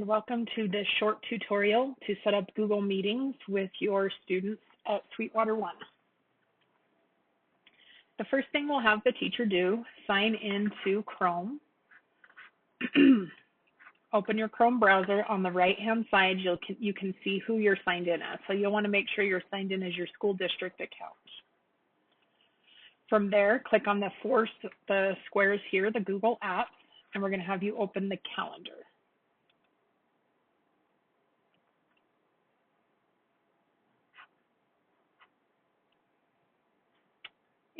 Welcome to this short tutorial to set up Google Meetings with your students at Sweetwater 1. The first thing we'll have the teacher do, sign into Chrome. Open your Chrome browser. On the right-hand side, you can see who you're signed in as. So you'll want to make sure you're signed in as your school district account. From there, click on the squares here, the Google Apps, and we're going to have you open the calendar.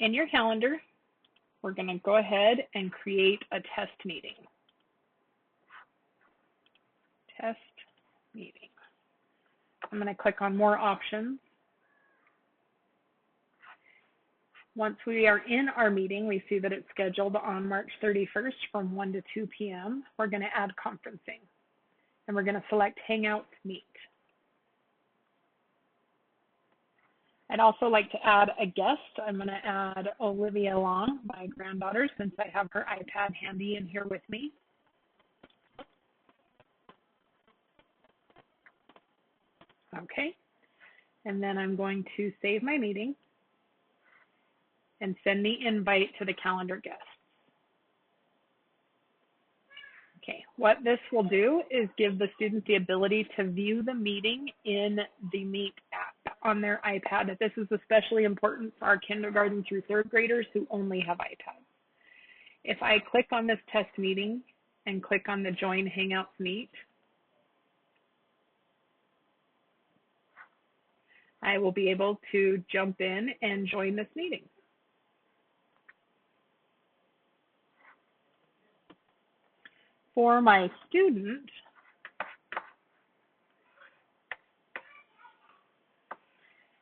In your calendar, we're going to go ahead and create a test meeting. Test meeting. I'm going to click on more options. Once we are in our meeting, we see that it's scheduled on March 31st from 1 to 2 p.m. We're going to add conferencing, and we're going to select Hangouts Meet. I'd also like to add a guest. I'm going to add Olivia Long, my granddaughter, since I have her iPad handy in here with me. Okay, and then I'm going to save my meeting and send the invite to the calendar guests. Okay, what this will do is give the students the ability to view the meeting in the Meet app on their iPad. This is especially important for our kindergarten through third graders who only have iPads. If I click on this test meeting and click on the Join Hangouts Meet, I will be able to jump in and join this meeting. For my student,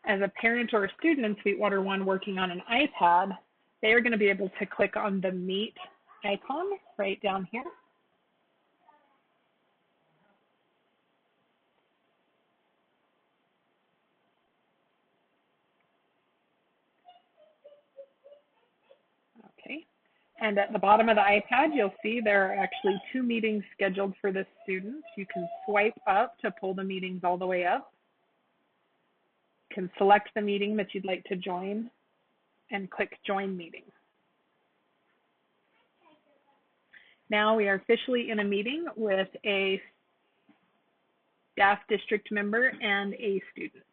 as a parent or a student in Sweetwater 1 working on an iPad, they are going to be able to click on the Meet icon right down here. Okay. And at the bottom of the iPad, you'll see there are actually 2 meetings scheduled for this student. You can swipe up to pull the meetings all the way up. You can select the meeting that you'd like to join and click Join Meeting. Now we are officially in a meeting with a staff district member and a student.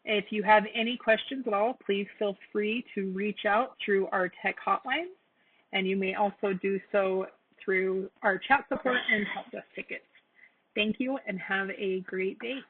If you have any questions at all, please feel free to reach out through our tech hotline. And you may also do so through our chat support and help desk tickets. Thank you and have a great day.